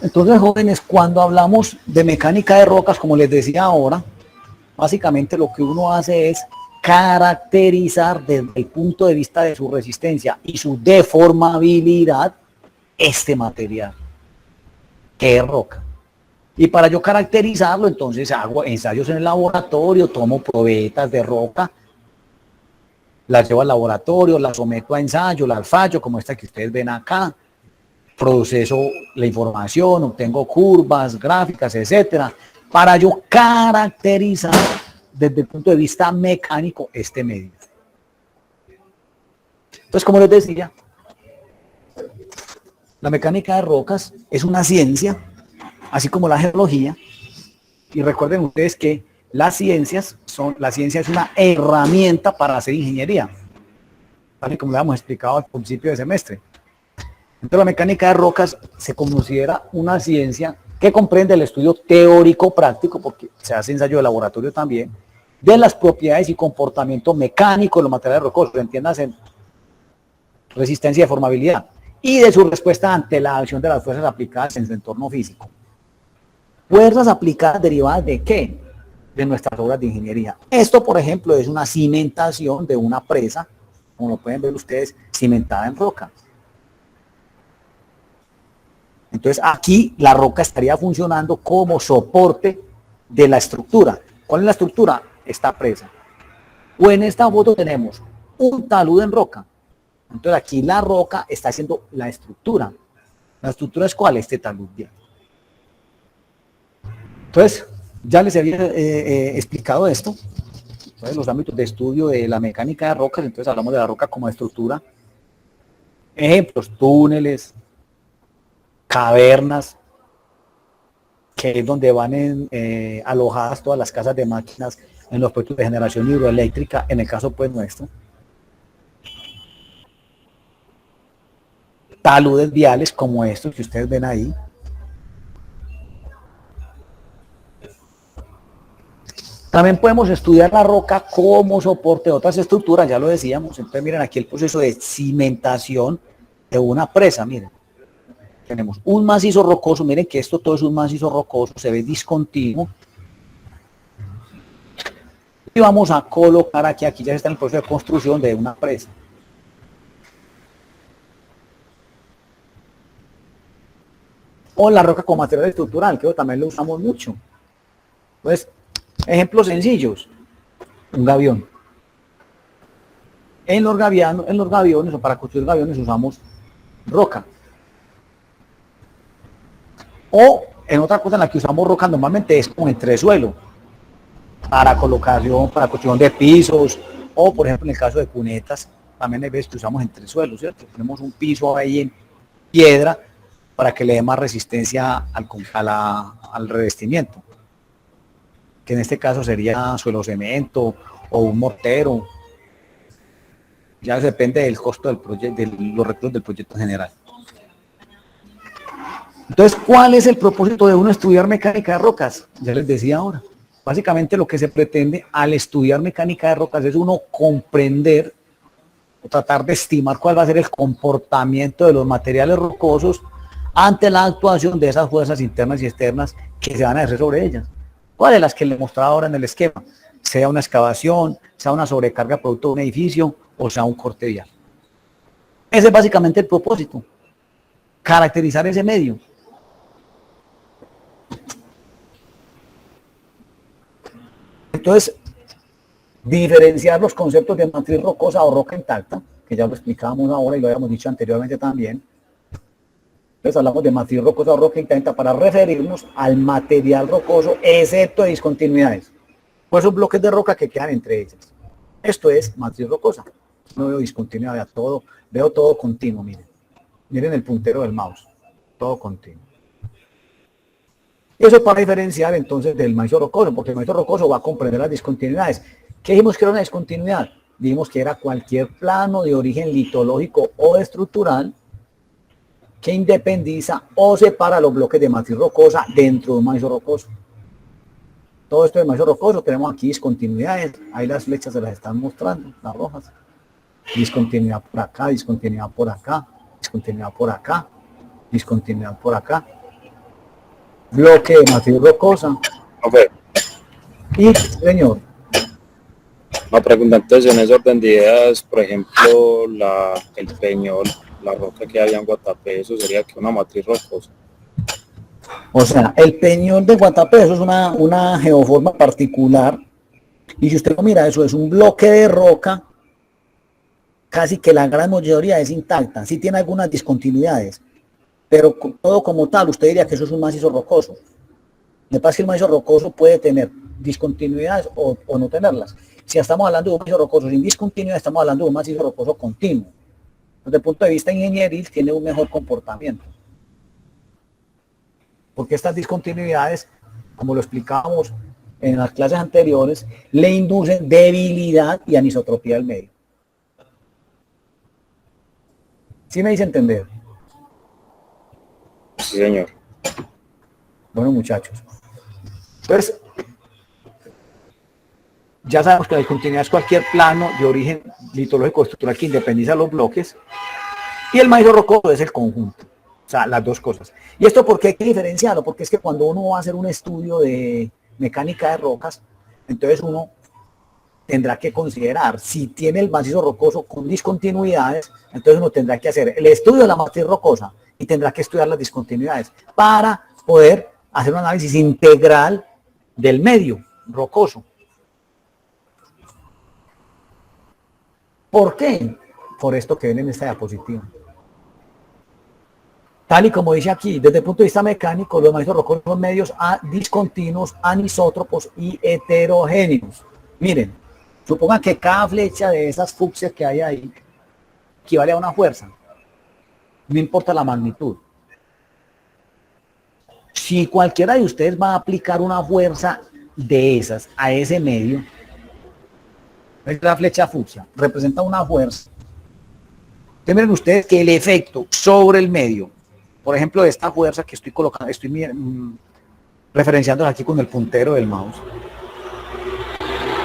Entonces, jóvenes, cuando hablamos de mecánica de rocas, como les decía ahora, básicamente lo que uno hace es caracterizar desde el punto de vista de su resistencia y su deformabilidad este material, que es roca. Y para yo caracterizarlo, entonces hago ensayos en el laboratorio, tomo probetas de roca, las llevo al laboratorio, las someto a ensayo, las fallo, como esta que ustedes ven acá, proceso la información, obtengo curvas, gráficas, etcétera, para yo caracterizar desde el punto de vista mecánico este medio. Entonces, como les decía, la mecánica de rocas es una ciencia, así como la geología, y recuerden ustedes que la ciencia es una herramienta para hacer ingeniería, tal como le hemos explicado al principio de semestre. Entonces, la mecánica de rocas se considera una ciencia que comprende el estudio teórico práctico, porque se hace ensayo de laboratorio también, de las propiedades y comportamiento mecánico de los materiales rocosos, entiéndase, resistencia y deformabilidad, y de su respuesta ante la acción de las fuerzas aplicadas en su entorno físico. ¿Fuerzas aplicadas derivadas de qué? De nuestras obras de ingeniería. Esto, por ejemplo, es una cimentación de una presa, como lo pueden ver ustedes, cimentada en roca. Entonces, aquí la roca estaría funcionando como soporte de la estructura. ¿Cuál es la estructura? Esta presa. O en esta foto tenemos un talud en roca. Entonces, aquí la roca está haciendo la estructura. ¿La estructura es cuál? Este talud. Bien. Entonces, ya les había explicado esto. Entonces, los ámbitos de estudio de la mecánica de rocas. Entonces, hablamos de la roca como estructura. Ejemplos: túneles, cavernas, que es donde van alojadas todas las casas de máquinas en los proyectos de generación hidroeléctrica, en el caso pues nuestro. Taludes viales como estos que ustedes ven ahí. También podemos estudiar la roca como soporte de otras estructuras, ya lo decíamos. Entonces miren aquí el proceso de cimentación de una presa, miren. Tenemos un macizo rocoso, miren que esto todo es un macizo rocoso, se ve discontinuo. Y vamos a colocar aquí ya está en el proceso de construcción de una presa. O la roca como material estructural, que también lo usamos mucho. Pues, ejemplos sencillos. Un gavión. En los gaviones, o para construir gaviones, usamos roca. O en otra cosa en la que usamos roca normalmente es como entresuelo. Para colocación, para construcción de pisos, o por ejemplo en el caso de cunetas, también hay veces que usamos entresuelo, ¿cierto? Ponemos un piso ahí en piedra para que le dé más resistencia al revestimiento, que en este caso sería suelo cemento o un mortero. Ya depende del costo del proyecto, de los recursos del proyecto en general. Entonces, ¿cuál es el propósito de uno estudiar mecánica de rocas? Ya les decía ahora. Básicamente lo que se pretende al estudiar mecánica de rocas es uno comprender o tratar de estimar cuál va a ser el comportamiento de los materiales rocosos ante la actuación de esas fuerzas internas y externas que se van a ejercer sobre ellas. ¿Cuáles de las que les mostraba ahora en el esquema? Sea una excavación, sea una sobrecarga producto de un edificio o sea un corte vial. Ese es básicamente el propósito, caracterizar ese medio. Entonces, diferenciar los conceptos de matriz rocosa o roca intacta, que ya lo explicábamos ahora y lo habíamos dicho anteriormente también. Entonces hablamos de matriz rocosa o roca intacta para referirnos al material rocoso, excepto de discontinuidades. Pues esos bloques de roca que quedan entre ellas. Esto es matriz rocosa. No veo discontinuidad, veo todo continuo, miren. Miren el puntero del mouse, todo continuo. Y eso para diferenciar entonces del macizo rocoso, porque el macizo rocoso va a comprender las discontinuidades. ¿Qué dijimos que era una discontinuidad? Dijimos que era cualquier plano de origen litológico o estructural que independiza o separa los bloques de matriz rocosa dentro de un macizo rocoso. Todo esto de macizo rocoso, tenemos aquí discontinuidades, ahí las flechas se las están mostrando, las rojas. Discontinuidad por acá, discontinuidad por acá, discontinuidad por acá, discontinuidad por acá. bloque de matriz rocosa. Ok, Y, señor, una pregunta entonces en ese orden de ideas, por ejemplo, el Peñol, la roca que hay en Guatapé, eso sería que una matriz rocosa. o sea, el Peñol de Guatapé, eso es una geoforma particular. Y si usted lo mira, eso es un bloque de roca, casi que la gran mayoría es intacta. Sí tiene algunas discontinuidades, pero todo como tal, usted diría que eso es un macizo rocoso. De pasa que el macizo rocoso puede tener discontinuidades o no tenerlas. Si estamos hablando de un macizo rocoso sin discontinuidad, estamos hablando de un macizo rocoso continuo. Desde el punto de vista ingenieril, tiene un mejor comportamiento. Porque estas discontinuidades, como lo explicábamos en las clases anteriores, le inducen debilidad y anisotropía del medio. ¿Sí me dice entender? Sí, señor. Bueno, muchachos. Entonces, ya sabemos que la discontinuidad es cualquier plano de origen litológico estructural que independiza los bloques. Y el macizo rocoso es el conjunto. O sea, las dos cosas. ¿Y esto por qué hay que diferenciarlo? Porque es que cuando uno va a hacer un estudio de mecánica de rocas, entonces uno tendrá que considerar si tiene el macizo rocoso con discontinuidades, entonces uno tendrá que hacer el estudio de la matriz rocosa y tendrá que estudiar las discontinuidades para poder hacer un análisis integral del medio rocoso. ¿Por qué? Por esto que ven en esta diapositiva. Tal y como dice aquí, desde el punto de vista mecánico, los macizos rocosos son medios discontinuos, anisótropos y heterogéneos. Miren, supongan que cada flecha de esas fucsias que hay ahí equivale a una fuerza. No importa la magnitud. Si cualquiera de ustedes va a aplicar una fuerza de esas a ese medio, la flecha fucsia representa una fuerza. Entonces miren ustedes que el efecto sobre el medio, por ejemplo, de esta fuerza que estoy colocando, referenciándola aquí con el puntero del mouse,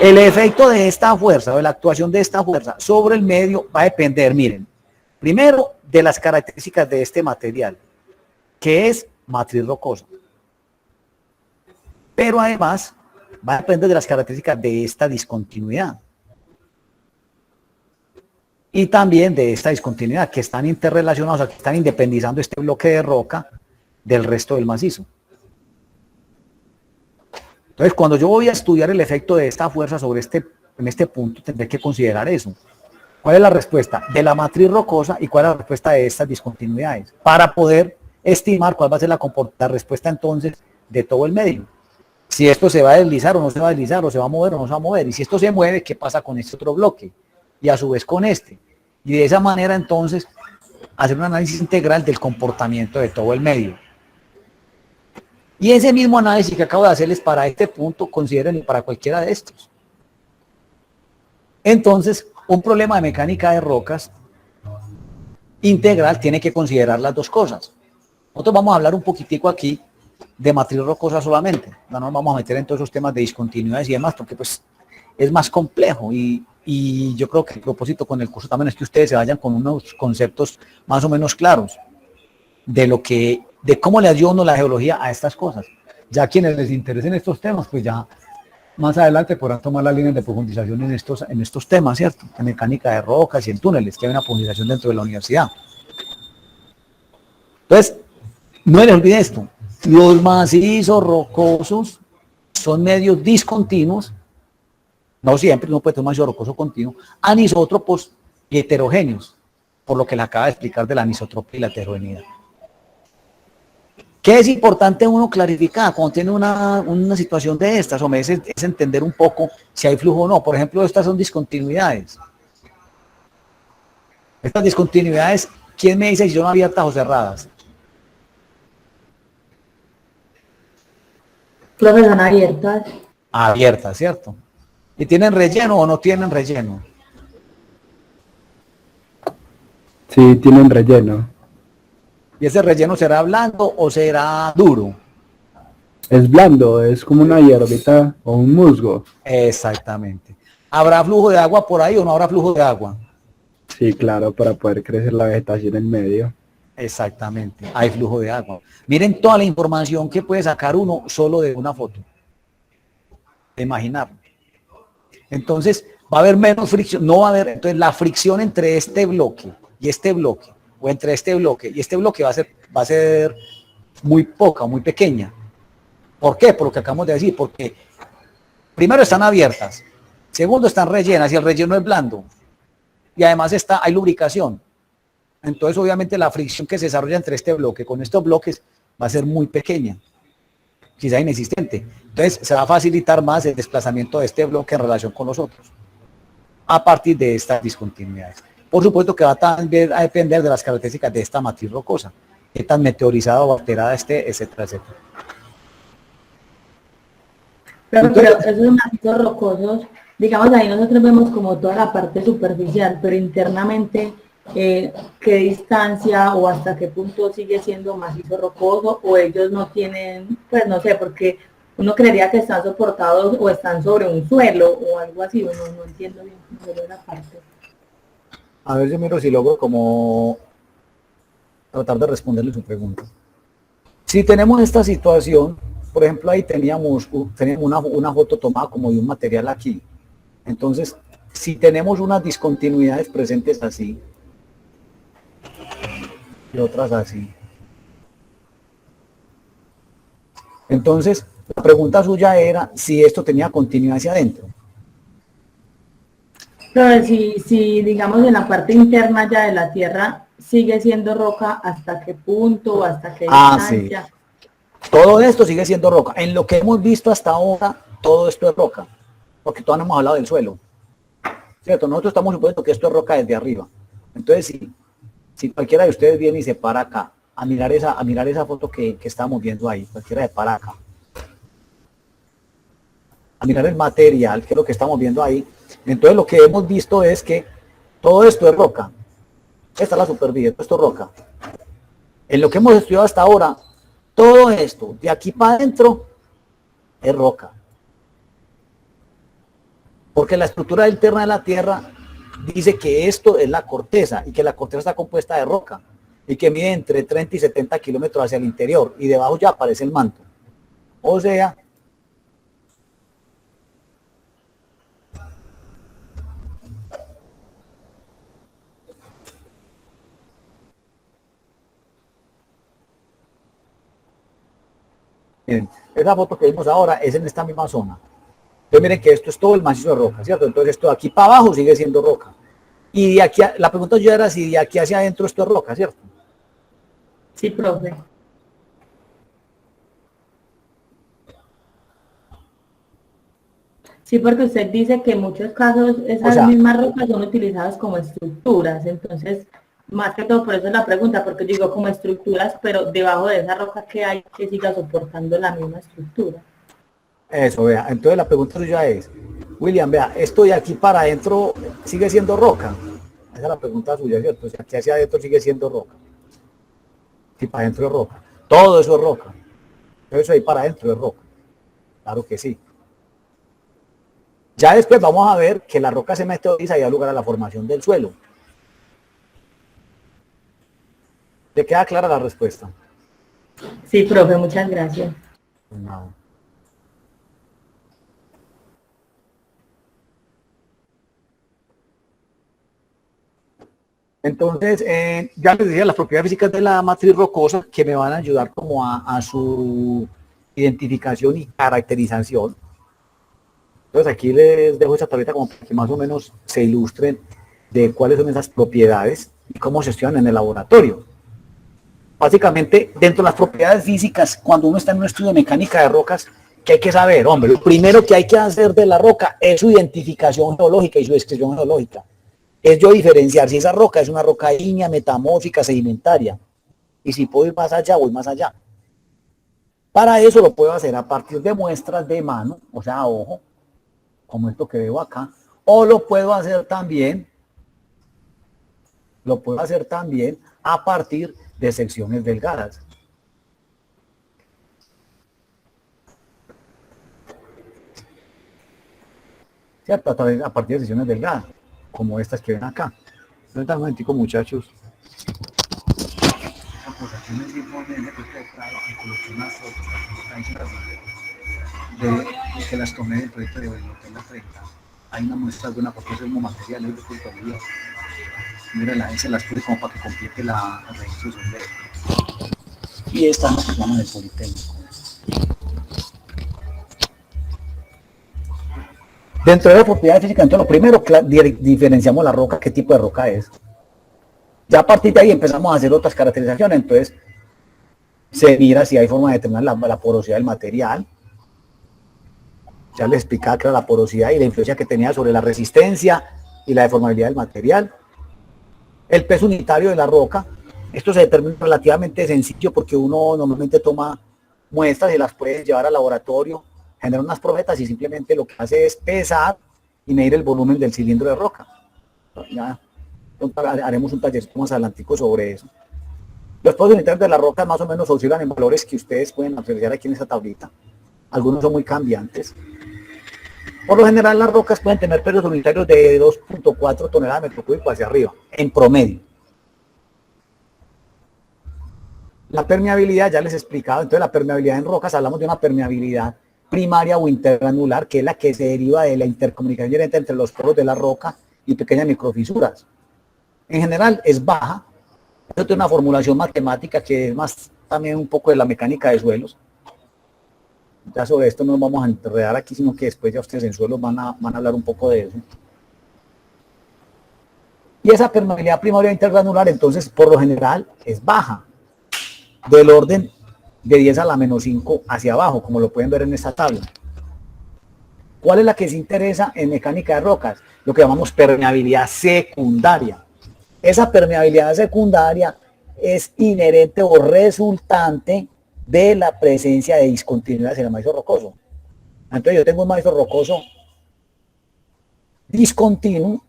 el efecto de esta fuerza, o de la actuación de esta fuerza sobre el medio va a depender, miren, primero de las características de este material, que es matriz rocosa. Pero además va a depender de las características de esta discontinuidad. Y también de esta discontinuidad, que están interrelacionados, o sea, que están independizando este bloque de roca del resto del macizo. Entonces, cuando yo voy a estudiar el efecto de esta fuerza sobre en este punto, tendré que considerar eso. ¿Cuál es la respuesta de la matriz rocosa y cuál es la respuesta de estas discontinuidades? Para poder estimar cuál va a ser la respuesta entonces de todo el medio. Si esto se va a deslizar o no se va a deslizar, o se va a mover o no se va a mover. Y si esto se mueve, ¿qué pasa con este otro bloque? Y a su vez con este. Y de esa manera entonces hacer un análisis integral del comportamiento de todo el medio. Y ese mismo análisis que acabo de hacerles para este punto, considérenlo para cualquiera de estos. Entonces, un problema de mecánica de rocas integral tiene que considerar las dos cosas. Nosotros vamos a hablar un poquitico aquí de matriz rocosa solamente. No nos vamos a meter en todos esos temas de discontinuidades y demás, porque pues es más complejo y yo creo que el propósito con el curso también es que ustedes se vayan con unos conceptos más o menos claros de cómo le ayuda uno la geología a estas cosas. Ya quienes les interesen estos temas, pues ya más adelante podrán tomar las líneas de profundización en estos temas, ¿cierto? En mecánica de rocas y en túneles, que hay una profundización dentro de la universidad. Entonces, no les olvide esto. Los macizos rocosos son medios discontinuos, no siempre, no puede tener un macizo rocoso continuo, anisótropos y heterogéneos, por lo que les acaba de explicar de la anisotropía y la heterogeneidad. ¿Qué es importante uno clarificar cuando tiene una situación de estas? O es entender un poco si hay flujo o no. Por ejemplo, estas son discontinuidades. Estas discontinuidades, ¿quién me dice si son abiertas o cerradas? Profe, son abiertas. Abiertas, ¿cierto? ¿Y tienen relleno o no tienen relleno? Sí, tienen relleno. ¿Y ese relleno será blando o será duro? Es blando, es como una hierbita o un musgo. Exactamente. ¿Habrá flujo de agua por ahí o no habrá flujo de agua? Sí, claro, para poder crecer la vegetación en medio. Exactamente, hay flujo de agua. Miren toda la información que puede sacar uno solo de una foto. Imaginar. Entonces, va a haber menos fricción, no va a haber, entonces la fricción entre este bloque y este bloque, o entre este bloque y este bloque va a ser muy poca, muy pequeña. ¿Por qué? Por lo que acabamos de decir, porque primero están abiertas, segundo están rellenas y el relleno es blando, y además hay lubricación. Entonces, obviamente, la fricción que se desarrolla entre este bloque con estos bloques va a ser muy pequeña, quizá inexistente. Entonces, se va a facilitar más el desplazamiento de este bloque en relación con los otros, a partir de estas discontinuidades. Por supuesto que va también a depender de las características de esta matriz rocosa, qué tan meteorizada o alterada esté, etcétera, etcétera. Pero esos macizos rocosos, digamos, ahí nosotros vemos como toda la parte superficial, pero internamente, ¿qué distancia o hasta qué punto sigue siendo macizo rocoso? O ellos no tienen, pues no sé, porque uno creería que están soportados o están sobre un suelo o algo así, no entiendo bien cómo es la parte. A ver, yo miro si logro como tratar de responderle su pregunta. Si tenemos esta situación, por ejemplo, ahí teníamos una foto tomada como de un material aquí. Entonces, si tenemos unas discontinuidades presentes así, y otras así. Entonces, la pregunta suya era si esto tenía continuidad hacia adentro. Pero si digamos en la parte interna ya de la Tierra sigue siendo roca, ¿hasta qué punto o hasta qué distancia? Sí. Todo esto sigue siendo roca. En lo que hemos visto hasta ahora, todo esto es roca, porque todavía no hemos hablado del suelo. ¿Cierto? Nosotros estamos suponiendo que esto es roca desde arriba. Entonces, si cualquiera de ustedes viene y se para acá a mirar esa foto que estamos viendo ahí, cualquiera se para acá, a mirar el material, que es lo que estamos viendo ahí, entonces lo que hemos visto es que todo esto es roca. Esta es la superficie, esto es roca. En lo que hemos estudiado hasta ahora, todo esto, de aquí para adentro, es roca. Porque la estructura interna de la Tierra dice que esto es la corteza y que la corteza está compuesta de roca y que mide entre 30 y 70 kilómetros hacia el interior y debajo ya aparece el manto. O sea, miren, esa foto que vimos ahora es en esta misma zona. Entonces miren que esto es todo el macizo de roca, ¿cierto? Entonces esto de aquí para abajo sigue siendo roca. Y de aquí, la pregunta ya era si de aquí hacia adentro esto es roca, ¿cierto? Sí, profe. Sí, porque usted dice que en muchos casos esas mismas rocas son utilizadas como estructuras, entonces, más que todo por eso es la pregunta, porque digo como estructuras, pero debajo de esa roca que hay que siga soportando la misma estructura. Eso, vea. Entonces la pregunta suya es, William, vea, esto de aquí para adentro sigue siendo roca. Esa es la pregunta suya, ¿cierto? Si aquí hacia adentro sigue siendo roca. Si para adentro es roca. Todo eso es roca. Todo eso ahí para adentro es roca. Claro que sí. Ya después vamos a ver que la roca se meteoriza y da lugar a la formación del suelo. ¿Le queda clara la respuesta? Sí, profe, muchas gracias. No. Entonces, ya les decía las propiedades físicas de la matriz rocosa que me van a ayudar como a su identificación y caracterización. Entonces aquí les dejo esta tableta como para que más o menos se ilustren de cuáles son esas propiedades y cómo se estudian en el laboratorio. Básicamente, dentro de las propiedades físicas, cuando uno está en un estudio de mecánica de rocas, ¿qué hay que saber? Hombre, lo primero que hay que hacer de la roca es su identificación geológica y su descripción geológica. Es yo diferenciar si esa roca es una roca ígnea, metamórfica, sedimentaria. Y si puedo ir más allá, voy más allá. Para eso lo puedo hacer a partir de muestras de mano, o sea, a ojo, como esto que veo acá, o lo puedo hacer también a partir de secciones delgadas. ¿Cierto? A partir de secciones delgadas, como estas que ven acá. Entonces, un momentico, muchachos. en ese informe de efecto de Prado y coloqué unas fotos de que las tomé del proyecto de Hotel La 30. Hay una muestra de una porque es el mismo material, es de cultura. Mira, se las puse como para que complete la registración de esto. Y esta no se llama del Politécnico. Dentro de la propiedad física, entonces lo primero, diferenciamos la roca, qué tipo de roca es. Ya a partir de ahí empezamos a hacer otras caracterizaciones, entonces se mira si hay forma de determinar la porosidad del material. Ya les explicaba que era la porosidad y la influencia que tenía sobre la resistencia y la deformabilidad del material. El peso unitario de la roca, esto se determina relativamente sencillo porque uno normalmente toma muestras y las puede llevar al laboratorio, generar unas probetas y simplemente lo que hace es pesar y medir el volumen del cilindro de roca. Ya haremos un taller más adelantico sobre eso. Los pesos unitarios de la roca más o menos oscilan en valores que ustedes pueden apreciar aquí en esta tablita. Algunos son muy cambiantes. Por lo general las rocas pueden tener pesos unitarios de 2.4 toneladas de metro cúbico hacia arriba, en promedio. La permeabilidad, ya les he explicado, entonces la permeabilidad en rocas, hablamos de una permeabilidad primaria o intergranular, que es la que se deriva de la intercomunicación directa entre los poros de la roca y pequeñas microfisuras. En general es baja, eso tiene una formulación matemática que es más también un poco de la mecánica de suelos. Ya sobre esto no nos vamos a enredar aquí, sino que después ya ustedes en suelos van a hablar un poco de eso. Y esa permeabilidad primaria intergranular, entonces, por lo general, es baja, del orden de 10 a la menos 5 hacia abajo, como lo pueden ver en esta tabla. ¿Cuál es la que se interesa en mecánica de rocas? Lo que llamamos permeabilidad secundaria. Esa permeabilidad secundaria es inherente o resultante de la presencia de discontinuidades en el macizo rocoso. Entonces yo tengo un macizo rocoso discontinuo,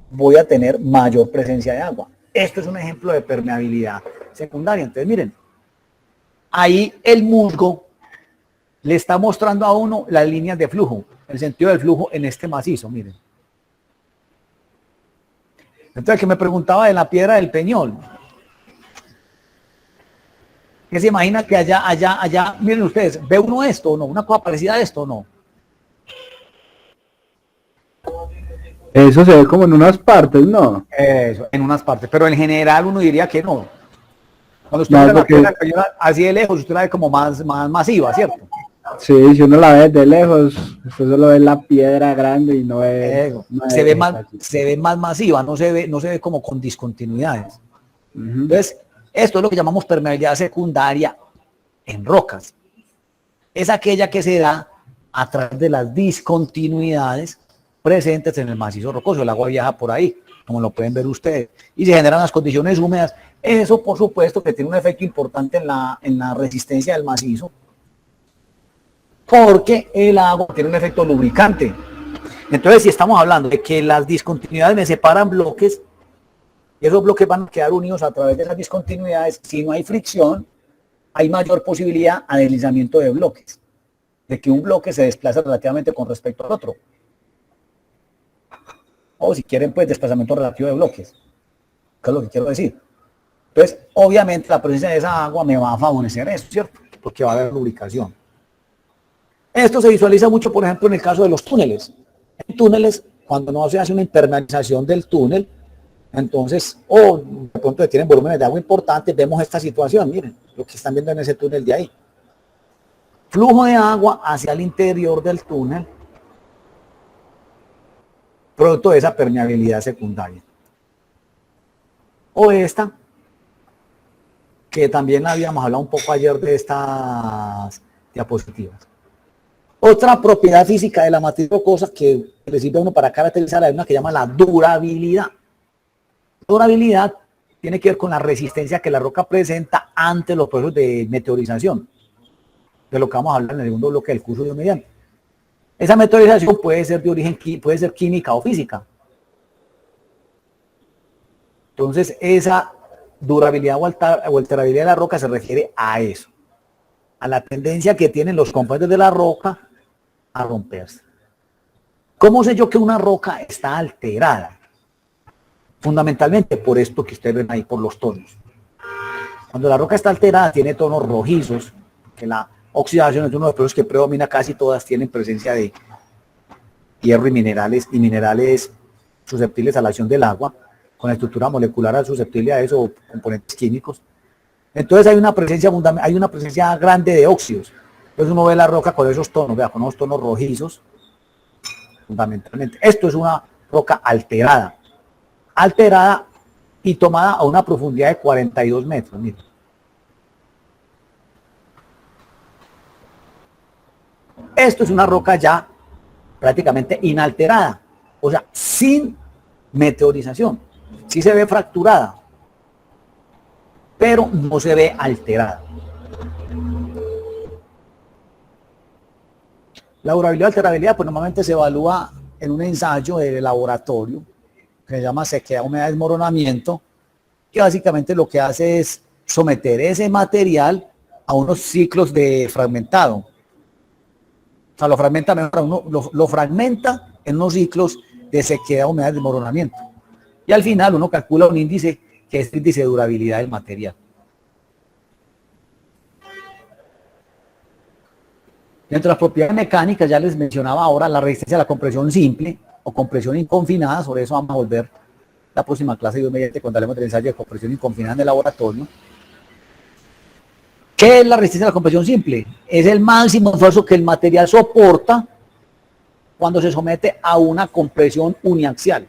voy a tener mayor presencia de agua. Esto es un ejemplo de permeabilidad secundaria. Entonces miren, ahí el musgo le está mostrando a uno las líneas de flujo, el sentido del flujo en este macizo, miren. Entonces que me preguntaba de la piedra del Peñol. ¿Qué se imagina que allá, miren ustedes, ¿ve uno esto o no? ¿Una cosa parecida a esto o no? Eso se ve como en unas partes, ¿no? Eso, en unas partes, pero en general uno diría que no. Cuando usted No, ve la porque- piedra así de lejos, usted la ve como más masiva, ¿cierto? Sí, si uno la ve de lejos, usted solo ve la piedra grande y no ve... no Se ve vegetación. se ve más masiva, no se ve como con discontinuidades. Ujú. Entonces, esto es lo que llamamos permeabilidad secundaria en rocas. Es aquella que se da a través de las discontinuidades presentes en el macizo rocoso. El agua viaja por ahí, como lo pueden ver ustedes, y se generan las condiciones húmedas. Eso, por supuesto, que tiene un efecto importante en la resistencia del macizo, porque el agua tiene un efecto lubricante. Entonces, si estamos hablando de que las discontinuidades me separan bloques, y esos bloques van a quedar unidos a través de esas discontinuidades, si no hay fricción, hay mayor posibilidad a deslizamiento de bloques, de que un bloque se desplaza relativamente con respecto al otro. O si quieren, pues desplazamiento relativo de bloques, que es lo que quiero decir. Entonces, obviamente la presencia de esa agua me va a favorecer eso, ¿cierto? Porque va a haber lubricación. Esto se visualiza mucho, por ejemplo, en el caso de los túneles. En túneles, cuando no se hace una impermeabilización del túnel, entonces, o de pronto tienen volúmenes de agua importantes, vemos esta situación, miren, lo que están viendo en ese túnel de ahí. Flujo de agua hacia el interior del túnel, producto de esa permeabilidad secundaria. O esta, que también habíamos hablado un poco ayer de estas diapositivas. Otra propiedad física de la matriz rocosa que le sirve a uno para caracterizarla es una que llama la durabilidad. Durabilidad tiene que ver con la resistencia que la roca presenta ante los procesos de meteorización, de lo que vamos a hablar en el segundo bloque del curso de mediante. Esa meteorización puede ser de origen, puede ser química o física. Entonces, esa durabilidad o alterabilidad de la roca se refiere a eso, a la tendencia que tienen los componentes de la roca a romperse. ¿Cómo sé yo que una roca está alterada? Fundamentalmente por esto que ustedes ven ahí, por los tonos. Cuando la roca está alterada tiene tonos rojizos, que la oxidación es uno de los procesos que predomina, casi todas tienen presencia de hierro y minerales susceptibles a la acción del agua, con la estructura molecular susceptible a eso, o componentes químicos. Entonces hay una presencia grande de óxidos. Entonces uno ve la roca con esos tonos, vea, con esos tonos rojizos, fundamentalmente. Esto es una roca alterada y tomada a una profundidad de 42 metros. Mira. Esto es una roca ya prácticamente inalterada, o sea, sin meteorización. Sí se ve fracturada, pero no se ve alterada. La durabilidad y alterabilidad, pues normalmente se evalúa en un ensayo de laboratorio que se llama sequedad, humedad, desmoronamiento, que básicamente lo que hace es someter ese material a unos ciclos de fragmentado. O sea, lo fragmenta en unos ciclos de sequedad, humedad, desmoronamiento. Y al final uno calcula un índice que es el índice de durabilidad del material. Dentro de las propiedades mecánicas, ya les mencionaba ahora la resistencia a la compresión simple o compresión inconfinada. Sobre eso vamos a volver la próxima clase, Dios mediante, cuando hablemos del ensayo de compresión inconfinada en el laboratorio. ¿Qué es la resistencia a la compresión simple? Es el máximo esfuerzo que el material soporta cuando se somete a una compresión uniaxial.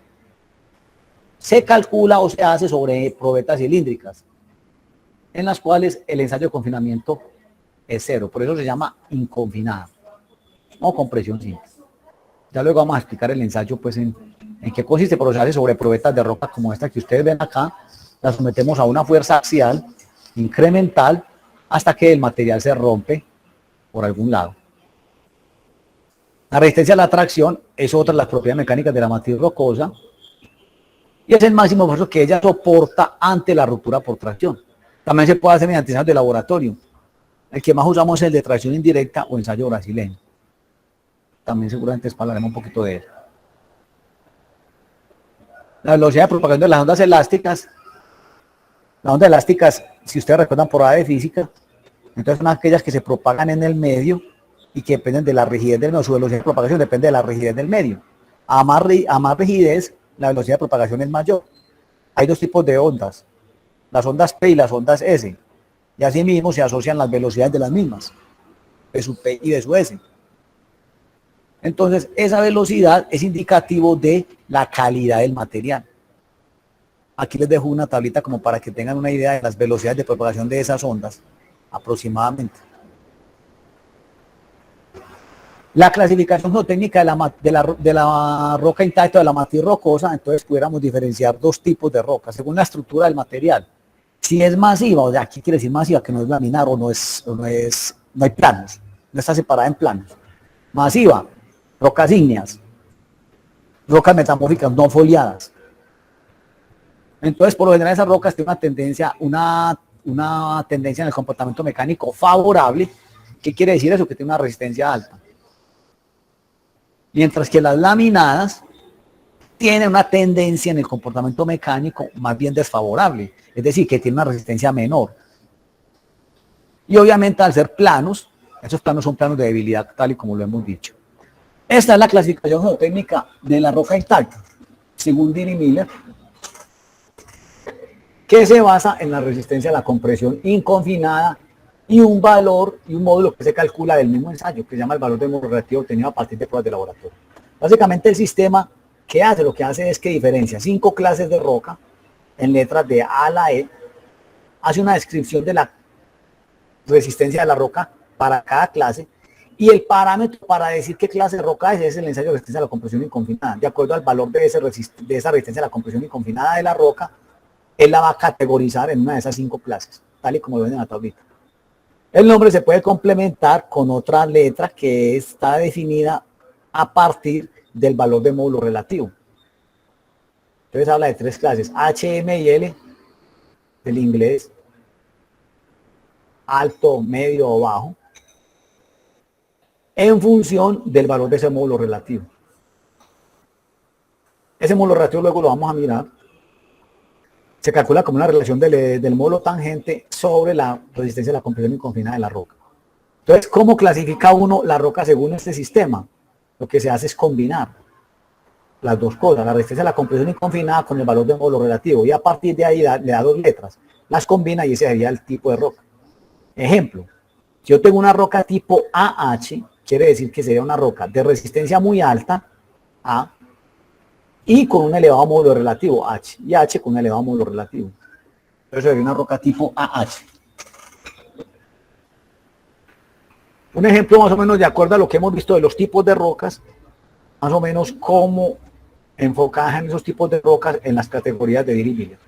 Se calcula o se hace sobre probetas cilíndricas, en las cuales el ensayo de confinamiento es cero, por eso se llama inconfinada o compresión simple. Ya luego vamos a explicar el ensayo, pues en qué consiste, pero se hace sobre probetas de roca como esta que ustedes ven acá. La sometemos a una fuerza axial incremental hasta que el material se rompe por algún lado. La resistencia a la tracción es otra de las propiedades mecánicas de la matriz rocosa y es el máximo esfuerzo que ella soporta ante la ruptura por tracción. También se puede hacer mediante ensayos de laboratorio. El que más usamos es el de tracción indirecta o ensayo brasileño. También seguramente hablaremos un poquito de él. La velocidad de propagación de las ondas elásticas. Las ondas elásticas, si ustedes recuerdan por área de física, entonces son aquellas que se propagan en el medio y que dependen de la rigidez del medio. Su velocidad de propagación depende de la rigidez del medio. A más rigidez, la velocidad de propagación es mayor. Hay dos tipos de ondas, las ondas P y las ondas S. Y asimismo se asocian las velocidades de las mismas, de su P y de su S. Entonces, esa velocidad es indicativo de la calidad del material. Aquí les dejo una tablita como para que tengan una idea de las velocidades de propagación de esas ondas, aproximadamente. La clasificación geotécnica de la roca intacta, de la matriz rocosa, entonces pudiéramos diferenciar dos tipos de roca, según la estructura del material. Si es masiva, o sea, aquí quiere decir masiva, que no es laminar o no hay planos, no está separada en planos. Masiva, rocas ígneas, rocas metamórficas no foliadas. Entonces, por lo general, esas rocas tienen una tendencia en el comportamiento mecánico favorable. ¿Qué quiere decir eso? Que tiene una resistencia alta. Mientras que las laminadas tienen una tendencia en el comportamiento mecánico más bien desfavorable, es decir, que tiene una resistencia menor. Y obviamente al ser planos, esos planos son planos de debilidad, tal y como lo hemos dicho. Esta es la clasificación geotécnica de la roca intacta, según Dini Miller, que se basa en la resistencia a la compresión inconfinada y un valor y un módulo que se calcula del mismo ensayo, que se llama el valor de módulo relativo obtenido a partir de pruebas de laboratorio. Básicamente el sistema lo que hace es que diferencia 5 clases de roca en letras de A a la E, hace una descripción de la resistencia de la roca para cada clase, y el parámetro para decir qué clase de roca es el ensayo de resistencia a la compresión inconfinada. De acuerdo al valor de esa resistencia a la compresión inconfinada de la roca, él la va a categorizar en una de esas 5 clases, tal y como lo ven en la tablita. El nombre se puede complementar con otra letra que está definida a partir del valor de módulo relativo. Entonces habla de 3 clases, H, M y L del inglés, alto, medio o bajo, en función del valor de ese módulo relativo. Ese módulo relativo luego lo vamos a mirar. se calcula como una relación del módulo tangente sobre la resistencia de la compresión inconfinada de la roca. Entonces, ¿cómo clasifica uno la roca según este sistema? Lo que se hace es combinar las dos cosas, la resistencia de la compresión inconfinada con el valor de módulo relativo, y a partir de ahí le da dos letras, las combina y ese sería el tipo de roca. Ejemplo, si yo tengo una roca tipo AH, quiere decir que sería una roca de resistencia muy alta, A, y con un elevado módulo relativo, H, y H con un elevado módulo relativo. Entonces sería una roca tipo AH. Un ejemplo más o menos de acuerdo a lo que hemos visto de los tipos de rocas, más o menos cómo enfocar en esos tipos de rocas en las categorías de Dirichlet.